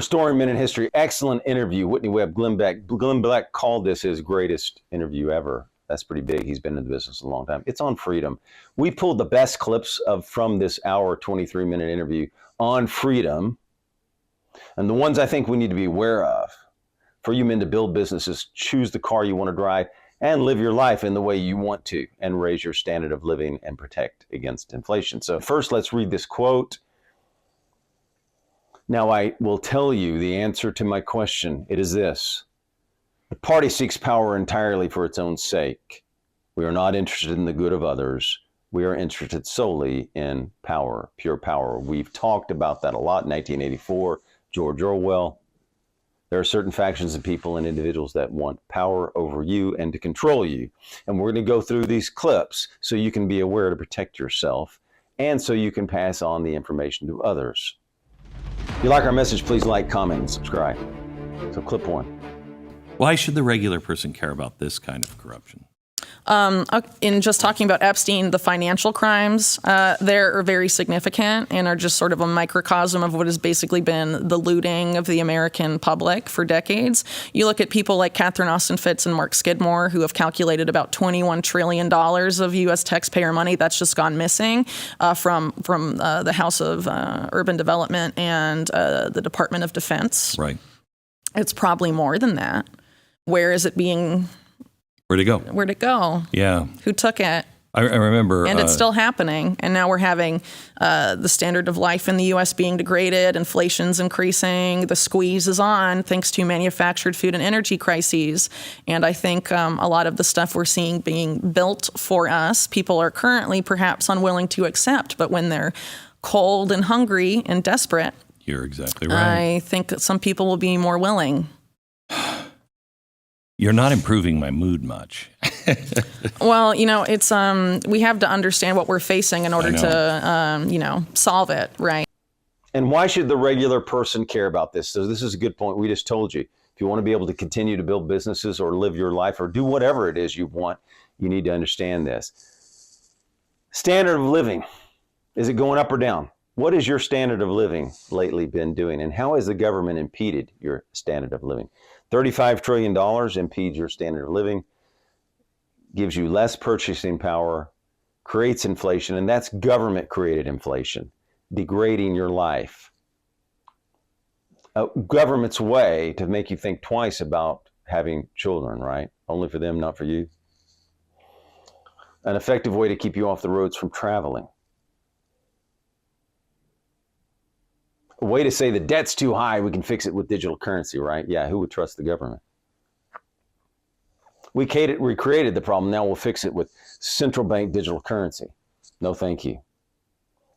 Restoring Men in History. Excellent interview. Whitney, Webb, Glenn Beck. Glenn Beck called this his greatest interview ever. That's pretty big. He's been in the business a long time. It's on Freedom. We pulled the best clips from this hour, 23-minute interview on freedom. And the ones I think we need to be aware of for you men to build businesses, choose the car you want to drive, and live your life in the way you want to, and raise your standard of living and protect against inflation. So first, let's read this quote. Now, I will tell you the answer to my question. It is this. The party seeks power entirely for its own sake. We are not interested in the good of others. We are interested solely in power, pure power. We've talked about that a lot in 1984, George Orwell. There are certain factions of people and individuals that want power over you and to control you. And we're going to go through these clips so you can be aware to protect yourself and so you can pass on the information to others. If you like our message, please like, comment, and subscribe. So clip one. Why should the regular person care about this kind of corruption? In just talking about Epstein, the financial crimes there are very significant and are just sort of a microcosm of what has basically been the looting of the American public for decades. You look at people like Catherine Austin Fitts and Mark Skidmore, who have calculated about $21 trillion of U.S. taxpayer money that's just gone missing from the House of Urban Development and the Department of Defense. Right. It's probably more than that. Where is it being... Where'd it go? Where'd it go? Yeah. Who took it? I remember. And it's still happening. And now we're having the standard of life in the U.S. being degraded. Inflation's increasing. The squeeze is on thanks to manufactured food and energy crises. And I think a lot of the stuff we're seeing being built for us, people are currently perhaps unwilling to accept. But when they're cold and hungry and desperate, you're exactly right. I think that some people will be more willing. You're not improving my mood much. Well, it's we have to understand what we're facing in order to, solve it, right? And why should the regular person care about this? So this is a good point. We just told you. If you want to be able to continue to build businesses or live your life or do whatever it is you want, you need to understand this. Standard of living. Is it going up or down? What has your standard of living lately been doing? And how has the government impeded your standard of living? $35 trillion impedes your standard of living, gives you less purchasing power, creates inflation, and that's government-created inflation, degrading your life. A government's way to make you think twice about having children, right? Only for them, not for you. An effective way to keep you off the roads from traveling. A way to say the debt's too high, we can fix it with digital currency, right? Yeah, who would trust the government? We created the problem, now we'll fix it with central bank digital currency. No, thank you.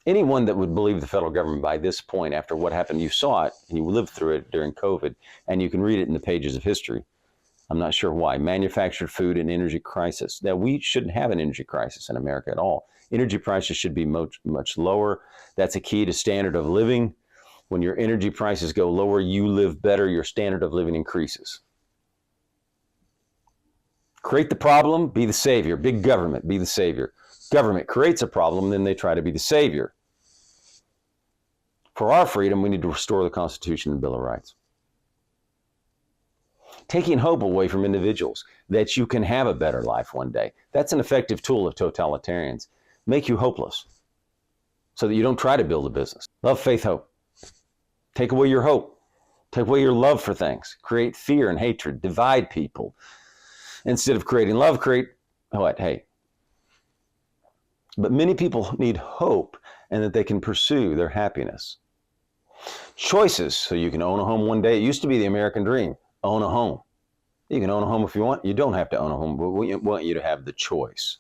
Anyone that would believe the federal government by this point, after what happened, you saw it, and you lived through it during COVID, and you can read it in the pages of history. I'm not sure why. Manufactured food and energy crisis. Now, we shouldn't have an energy crisis in America at all. Energy prices should be much, much lower. That's a key to standard of living. When your energy prices go lower, you live better, your standard of living increases. Create the problem, be the savior. Big government, be the savior. Government creates a problem, then they try to be the savior. For our freedom, we need to restore the Constitution and Bill of Rights. Taking hope away from individuals that you can have a better life one day. That's an effective tool of totalitarians. Make you hopeless so that you don't try to build a business. Love, faith, hope. Take away your hope. Take away your love for things. Create fear and hatred. Divide people. Instead of creating love, create what? Hate. But many people need hope and that they can pursue their happiness. Choices, so you can own a home one day. It used to be the American dream. Own a home. You can own a home if you want. You don't have to own a home, but we want you to have the choice.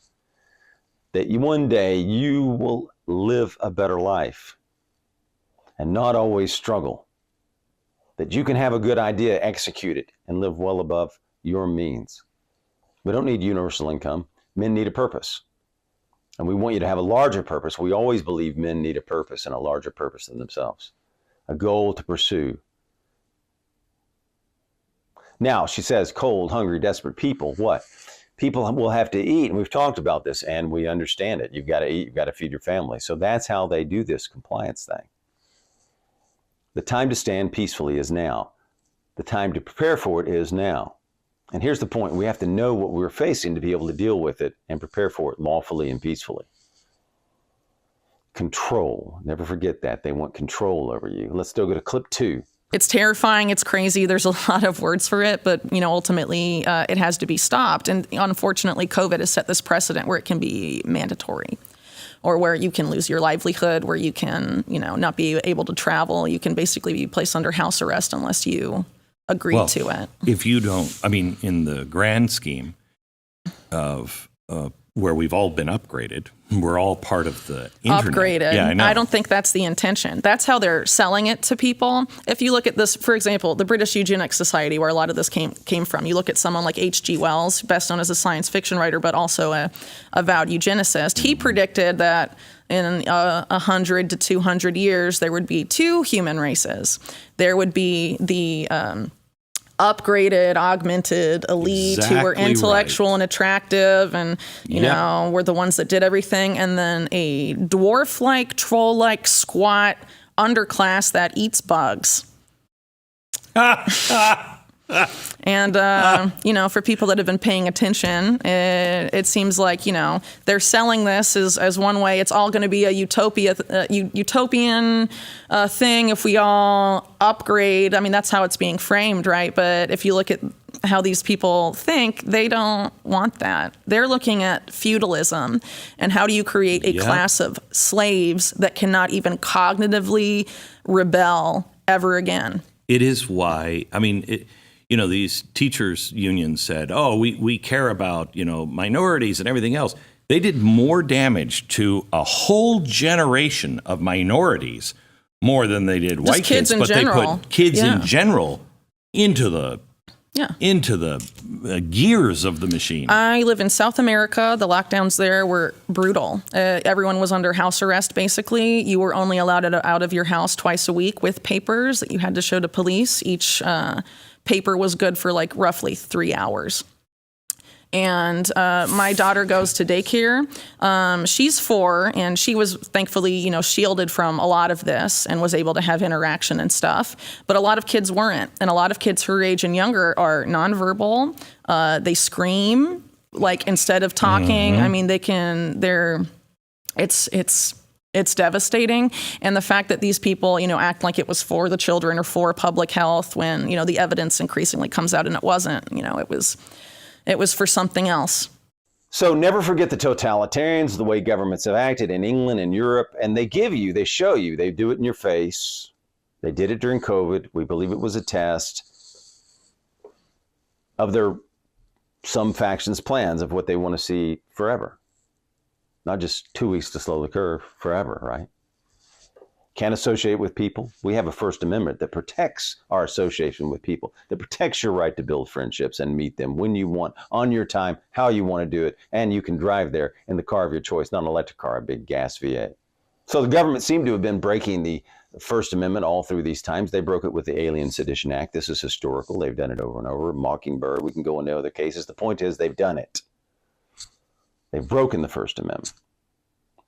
That one day you will live a better life. And not always struggle. That you can have a good idea, execute it, and live well above your means. We don't need universal income. Men need a purpose. And we want you to have a larger purpose. We always believe men need a purpose and a larger purpose than themselves. A goal to pursue. Now, she says, cold, hungry, desperate people, what? People will have to eat, and we've talked about this, and we understand it. You've got to eat, you've got to feed your family. So that's how they do this compliance thing. The time to stand peacefully is now. The time to prepare for it is now. And here's the point. We have to know what we're facing to be able to deal with it and prepare for it lawfully and peacefully. Control. Never forget that. They want control over you. Let's still go to clip 2. It's terrifying. It's crazy. There's a lot of words for it, but ultimately it has to be stopped. And unfortunately, COVID has set this precedent where it can be mandatory, or where you can lose your livelihood, where you can, not be able to travel. You can basically be placed under house arrest unless you agree to it. If you don't, in the grand scheme of where we've all been upgraded, we're all part of the internet. Upgraded. Yeah, I know. I don't think that's the intention. That's how they're selling it to people. If you look at this, for example, the British Eugenics Society, where a lot of this came from, you look at someone like H.G. Wells, best known as a science fiction writer, but also a avowed eugenicist. He predicted that in 100 to 200 years, there would be 2 human races. There would be the upgraded, augmented elite who were intellectual and attractive and, were the ones that did everything. And then a dwarf-like, troll-like, squat underclass that eats bugs. And, for people that have been paying attention, it seems like, they're selling this as one way. It's all going to be a utopian thing if we all upgrade. That's how it's being framed, right? But if you look at how these people think, they don't want that. They're looking at feudalism and how do you create a class of slaves that cannot even cognitively rebel ever again. It is why, these teachers' unions said, we care about, minorities and everything else. They did more damage to a whole generation of minorities more than they did white kids. But they put kids in general into the gears of the machine. I live in South America. The lockdowns there were brutal. Everyone was under house arrest, basically. You were only allowed out of your house twice a week with papers that you had to show to police. Each paper was good for roughly 3 hours. And my daughter goes to daycare. She's 4, and she was thankfully, shielded from a lot of this and was able to have interaction and stuff. But a lot of kids weren't. And a lot of kids her age and younger are nonverbal. They scream, instead of talking. Mm-hmm. It's devastating. And the fact that these people, act like it was for the children or for public health when, the evidence increasingly comes out and it wasn't, it was for something else. So never forget the totalitarians, the way governments have acted in England and Europe, and they show you, they do it in your face. They did it during COVID. We believe it was a test of some factions' plans of what they want to see forever. Not just 2 weeks to slow the curve, forever, right? Can't associate with people. We have a First Amendment that protects our association with people, that protects your right to build friendships and meet them when you want, on your time, how you want to do it, and you can drive there in the car of your choice, not an electric car, a big gas V8. So the government seemed to have been breaking the First Amendment all through these times. They broke it with the Alien Sedition Act. This is historical. They've done it over and over. Mockingbird, we can go into other cases. The point is they've done it. They've broken the First Amendment.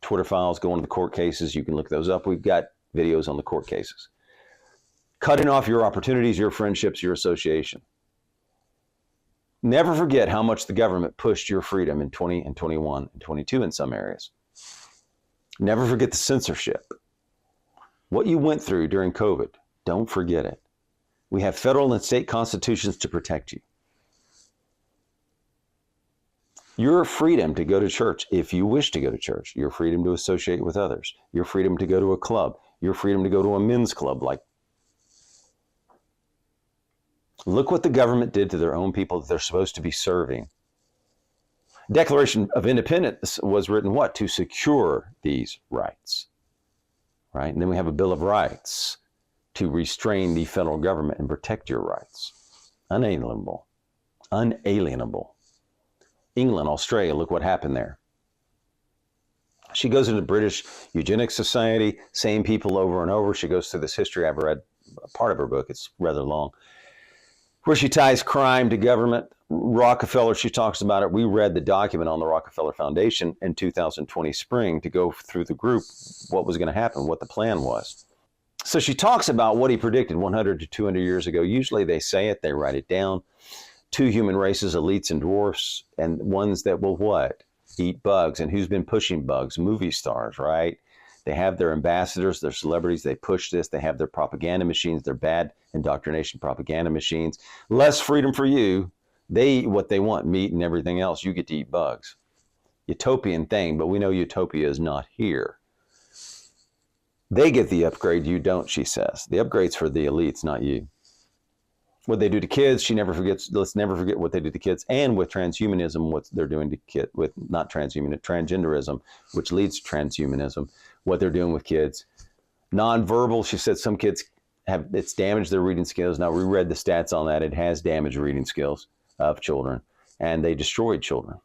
Twitter files, go into the court cases. You can look those up. We've got videos on the court cases. Cutting off your opportunities, your friendships, your association. Never forget how much the government pushed your freedom in 20 and 21 and 22 in some areas. Never forget the censorship. What you went through during COVID, don't forget it. We have federal and state constitutions to protect you. Your freedom to go to church, if you wish to go to church, your freedom to associate with others, your freedom to go to a club, your freedom to go to a men's club. Look what the government did to their own people that they're supposed to be serving. Declaration of Independence was written what? To secure these rights, right? And then we have a Bill of Rights to restrain the federal government and protect your rights. Unalienable. England, Australia, look what happened there. She goes into the British Eugenics Society, same people over and over. She goes through this history. I've read part of her book. It's rather long, where she ties crime to government. Rockefeller, she talks about it. We read the document on the Rockefeller Foundation in 2020 spring to go through the group, what was going to happen, what the plan was. So she talks about what he predicted 100 to 200 years ago. Usually they say it, they write it down. Two human races, elites and dwarfs, and ones that will what? Eat bugs. And who's been pushing bugs? Movie stars, right? They have their ambassadors, their celebrities. They push this. They have their propaganda machines, their bad indoctrination propaganda machines. Less freedom for you. They eat what they want, meat and everything else. You get to eat bugs. Utopian thing, but we know utopia is not here. They get the upgrade, you don't, she says. The upgrade's for the elites, not you. What they do to kids, she never forgets. Let's never forget what they do to kids. And with transhumanism, what they're doing to kids, with not transhuman, transgenderism, which leads to transhumanism, what they're doing with kids. Nonverbal, she said some kids have, it's damaged their reading skills. Now, we read the stats on that. It has damaged reading skills of children, and they destroyed children.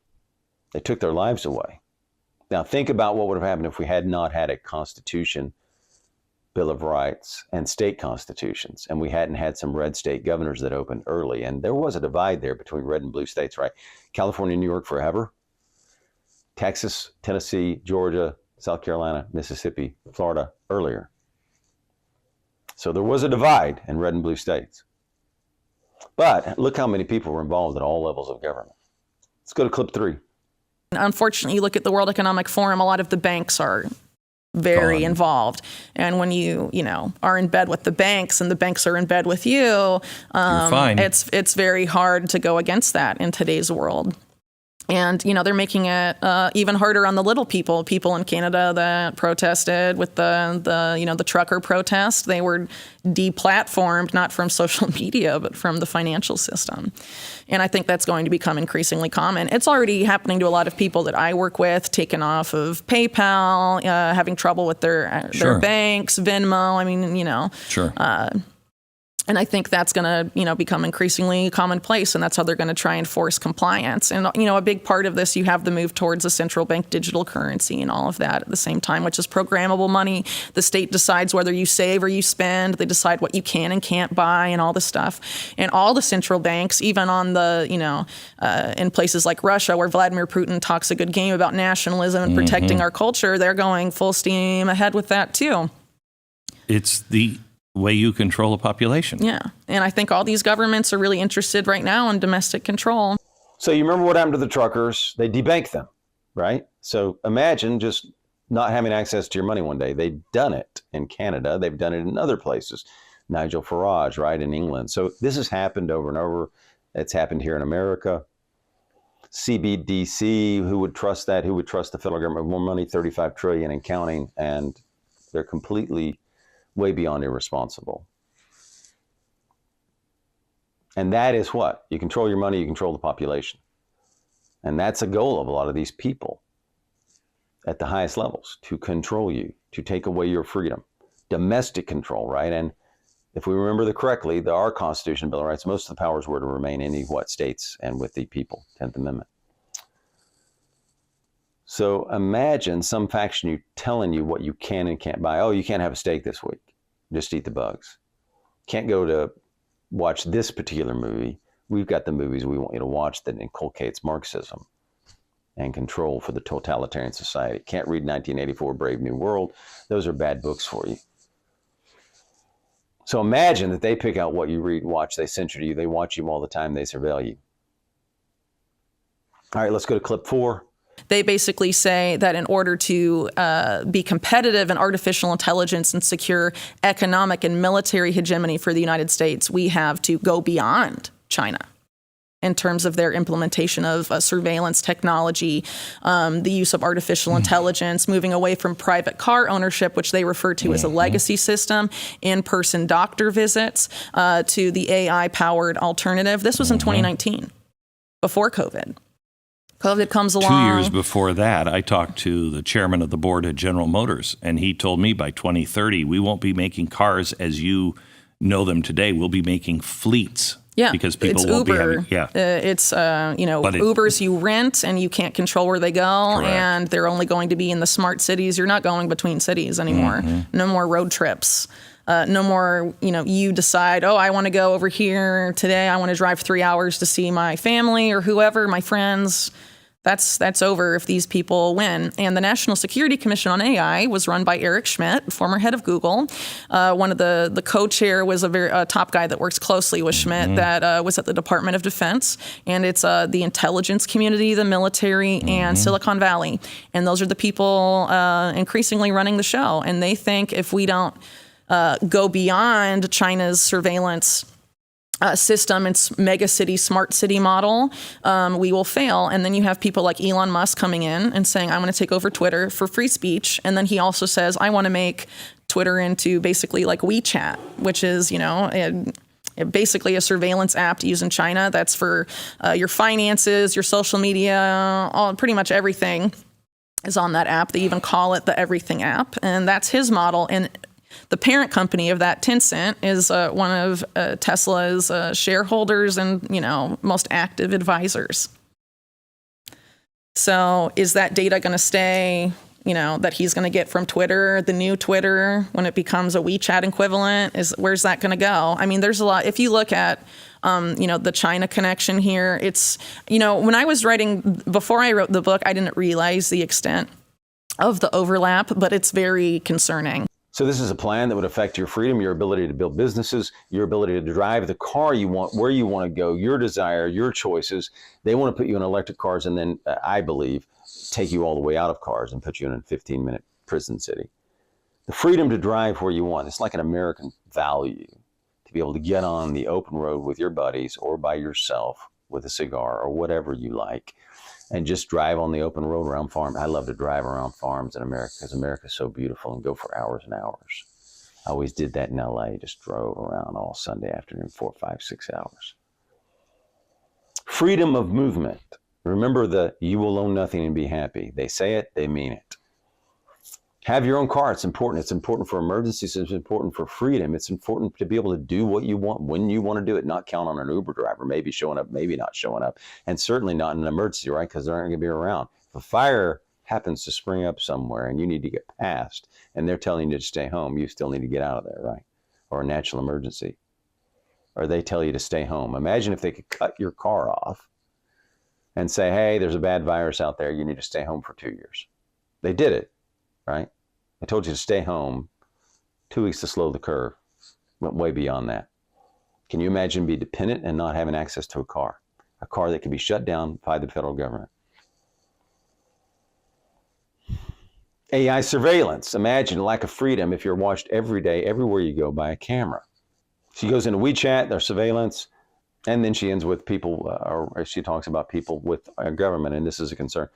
They took their lives away. Now, think about what would have happened if we had not had a constitution, Bill of Rights, and state constitutions, and we hadn't had some red state governors that opened early. And there was a divide there between red and blue states, right? California, New York forever. Texas, Tennessee, Georgia, South Carolina, Mississippi, Florida earlier. So there was a divide in red and blue states. But look how many people were involved at all levels of government. Let's go to clip 3. Unfortunately, you look at the World Economic Forum, a lot of the banks are very involved. And when you are in bed with the banks and the banks are in bed with you, it's very hard to go against that in today's world. And, they're making it even harder on the little people in Canada that protested with the trucker protest. They were deplatformed, not from social media, but from the financial system. And I think that's going to become increasingly common. It's already happening to a lot of people that I work with, taken off of PayPal, having trouble with their banks, Venmo. I mean, Sure. And I think that's going to, become increasingly commonplace, and that's how they're going to try and force compliance. And, a big part of this, you have the move towards a central bank digital currency and all of that at the same time, which is programmable money. The state decides whether you save or you spend. They decide what you can and can't buy and all this stuff. And all the central banks, even on the, in places like Russia, where Vladimir Putin talks a good game about nationalism and protecting our culture, they're going full steam ahead with that too. It's the way you control a population. Yeah. And I think all these governments are really interested right now in domestic control. So you remember what happened to the truckers? They debanked them, right? So imagine just not having access to your money one day. They've done it in Canada. They've done it in other places. Nigel Farage, right, in England. So this has happened over and over. It's happened here in America. CBDC, who would trust that? Who would trust the federal government with more money? 35 trillion and counting. And they're completely way beyond irresponsible. And that is what? You control your money, you control the population. And that's a goal of a lot of these people at the highest levels, to control you, to take away your freedom. Domestic control, right? And if we remember correctly, our Constitution, Bill of Rights, most of the powers were to remain in the states and with the people, 10th Amendment. So imagine some faction telling you what you can and can't buy. Oh, you can't have a steak this week. Just eat the bugs. Can't go to watch this particular movie. We've got the movies we want you to watch that inculcates Marxism and control for the totalitarian society. Can't read 1984 Brave New World. Those are bad books for you. So imagine that they pick out what you read, watch, they censor you, they watch you all the time, they surveil you. All right, let's go to clip 4. They basically say that in order to be competitive in artificial intelligence and secure economic and military hegemony for the United States, we have to go beyond China in terms of their implementation of surveillance technology, the use of artificial intelligence, moving away from private car ownership, which they refer to as a legacy system, in-person doctor visits, to the AI-powered alternative. This was in 2019, before COVID. COVID comes along. 2 years before that, I talked to the chairman of the board at General Motors, and he told me by 2030, we won't be making cars as you know them today. We'll be making fleets. Yeah, because people it's won't Uber. be having, it's Ubers you rent and you can't control where they go, correct. And they're only going to be in the smart cities. You're not going between cities anymore. No more road trips. No more, you decide, I want to go over here today. I want to drive 3 hours to see my family or whoever, my friends. That's over if these people win. And the National Security Commission on AI was run by Eric Schmidt, former head of Google. One of the co-chair was a top guy that works closely with Schmidt that was at the Department of Defense. And it's the intelligence community, the military, and Silicon Valley. And those are the people increasingly running the show. And they think if we don't go beyond China's surveillance system, its mega city, smart city model, we will fail. And then you have people like Elon Musk coming in and saying, I'm going to take over Twitter for free speech. And then he also says, I want to make Twitter into basically like WeChat, which is, basically a surveillance app to use in China. That's for your finances, your social media, pretty much everything is on that app. They even call it the Everything app. And that's his model. And the parent company of that, Tencent, is one of Tesla's shareholders and, most active advisors. So is that data going to stay, that he's going to get from Twitter, the new Twitter, when it becomes a WeChat equivalent? Where's that going to go? I mean, there's a lot. If you look at, the China connection here, it's, when I was before I wrote the book, I didn't realize the extent of the overlap, but it's very concerning. So this is a plan that would affect your freedom, your ability to build businesses, your ability to drive the car you want, where you want to go, your desire, your choices. They want to put you in electric cars and then, I believe, take you all the way out of cars and put you in a 15-minute prison city. The freedom to drive where you want. It's like an American value to be able to get on the open road with your buddies or by yourself with a cigar or whatever you like, and just drive on the open road around farms. I love to drive around farms in America because America's so beautiful and go for hours and hours. I always did that in LA, just drove around all Sunday afternoon, 4, 5, 6 hours. Freedom of movement. Remember you will own nothing and be happy. They say it, they mean it. Have your own car. It's important. It's important for emergencies. It's important for freedom. It's important to be able to do what you want when you want to do it, not count on an Uber driver, maybe showing up, maybe not showing up, and certainly not in an emergency, right? Because they're not going to be around. If a fire happens to spring up somewhere and you need to get past and they're telling you to stay home, you still need to get out of there, right? Or a natural emergency. Or they tell you to stay home. Imagine if they could cut your car off and say, hey, there's a bad virus out there. You need to stay home for 2 years. They did it. Right? I told you to stay home. 2 weeks to slow the curve. Went way beyond that. Can you imagine being dependent and not having access to a car that can be shut down by the federal government? AI surveillance. Imagine lack of freedom if you're watched every day, everywhere you go, by a camera. She goes into WeChat, their surveillance, and then she ends with people, or she talks about people with a government, and this is a concern.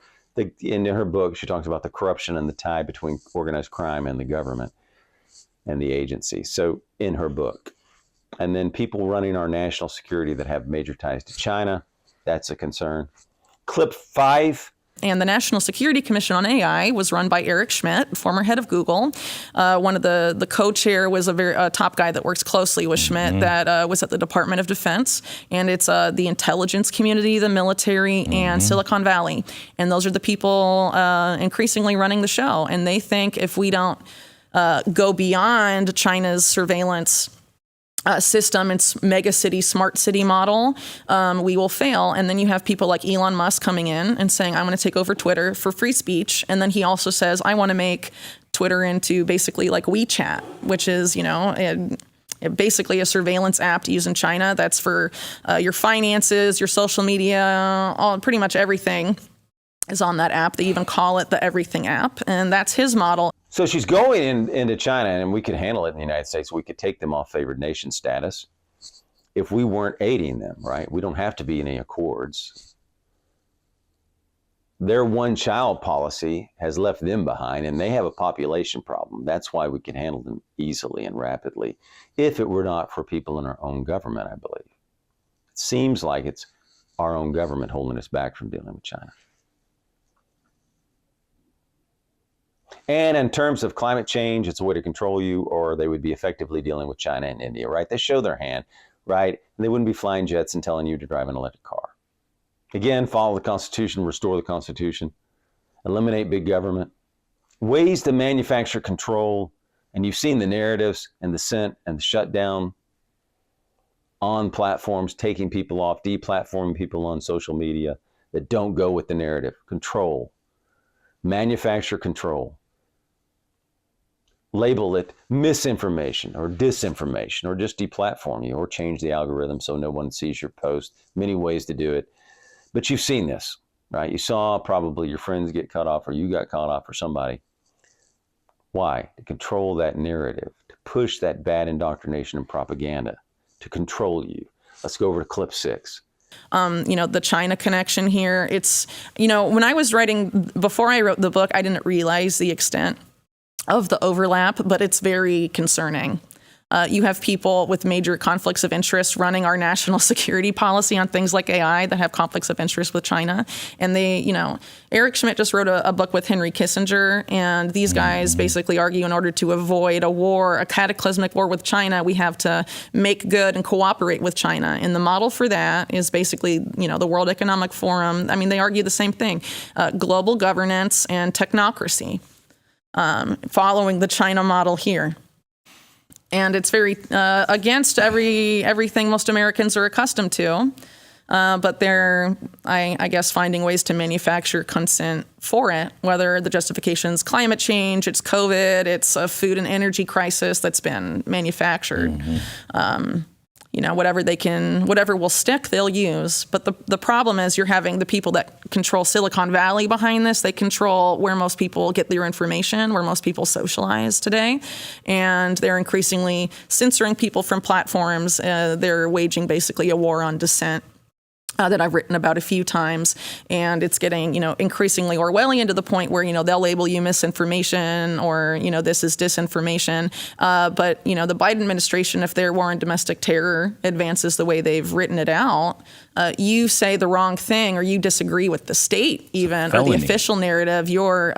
In her book, she talks about the corruption and the tie between organized crime and the government and the agency. So in her book. And then people running our national security that have major ties to China, that's a concern. Clip 5. And the National Security Commission on AI was run by Eric Schmidt, former head of Google. One of the co-chair was a top guy that works closely with Schmidt that was at the Department of Defense. And it's the intelligence community, the military, and Silicon Valley. And those are the people increasingly running the show. And they think if we don't go beyond China's surveillance system, its mega city, smart city model, we will fail. And then you have people like Elon Musk coming in and saying, I'm going to take over Twitter for free speech. And then he also says, I want to make Twitter into basically like WeChat, which is, basically a surveillance app to use in China. That's for your finances, your social media, pretty much everything is on that app. They even call it the Everything app. And that's his model. So she's going into China, and we could handle it in the United States. We could take them off favored nation status if we weren't aiding them, right? We don't have to be in any accords. Their one-child policy has left them behind, and they have a population problem. That's why we can handle them easily and rapidly, if it were not for people in our own government, I believe. It seems like it's our own government holding us back from dealing with China. And in terms of climate change, it's a way to control you, or they would be effectively dealing with China and India, right? They show their hand, right? And they wouldn't be flying jets and telling you to drive an electric car. Again, follow the Constitution, restore the Constitution, eliminate big government. Ways to manufacture control, and you've seen the narratives and the scent and the shutdown on platforms, taking people off, deplatforming people on social media. that don't go with the narrative. Control. Manufacture control. Label it misinformation or disinformation, or just deplatform you, or change the algorithm so no one sees your post. Many ways to do it. But you've seen this, right? You saw probably your friends get cut off, or you got cut off, or somebody. Why? To control that narrative, to push that bad indoctrination and propaganda, to control you. Let's go over to clip 6. The China connection here. It's, when I was writing, before I wrote the book, I didn't realize the extent of the overlap, but it's very concerning. You have people with major conflicts of interest running our national security policy on things like AI that have conflicts of interest with China. And Eric Schmidt just wrote a book with Henry Kissinger, and these guys basically argue in order to avoid a cataclysmic war with China, we have to make good and cooperate with China. And the model for that is basically, the World Economic Forum. I mean, they argue the same thing, global governance and technocracy, following the China model here. And it's very against everything most Americans are accustomed to. But they're, I guess, finding ways to manufacture consent for it, whether the justification's climate change, it's COVID, it's a food and energy crisis that's been manufactured. Whatever will stick, they'll use. But the problem is you're having the people that control Silicon Valley behind this. They control where most people get their information, where most people socialize today. And they're increasingly censoring people from platforms. They're waging basically a war on dissent. That I've written about a few times, and it's getting, increasingly Orwellian to the point where, they'll label you misinformation or, this is disinformation. But, the Biden administration, if their war on domestic terror advances the way they've written it out, you say the wrong thing or you disagree with the state even or the official narrative, you're,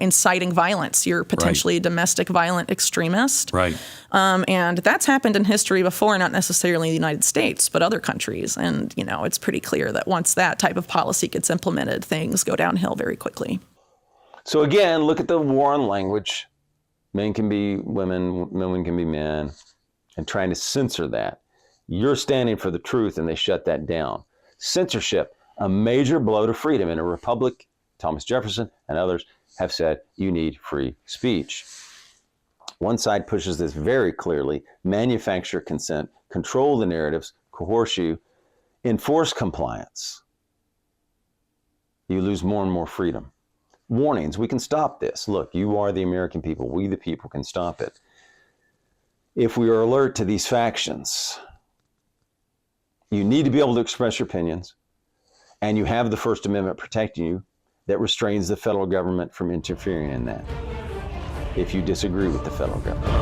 inciting violence. You're potentially a domestic violent extremist. Right. And that's happened in history before, not necessarily in the United States, but other countries. And, it's pretty clear that once that type of policy gets implemented, things go downhill very quickly. So again, look at the war on language. Men can be women, women can be men, and trying to censor that. You're standing for the truth, and they shut that down. Censorship, a major blow to freedom. In a republic, Thomas Jefferson and others have said you need free speech. One side pushes this very clearly: manufacture consent, control the narratives, coerce you, enforce compliance. You lose more and more freedom. Warnings: we can stop this. Look, you are the American people. We, the people, can stop it. If we are alert to these factions, you need to be able to express your opinions, and you have the First Amendment protecting you that restrains the federal government from interfering in that if you disagree with the federal government.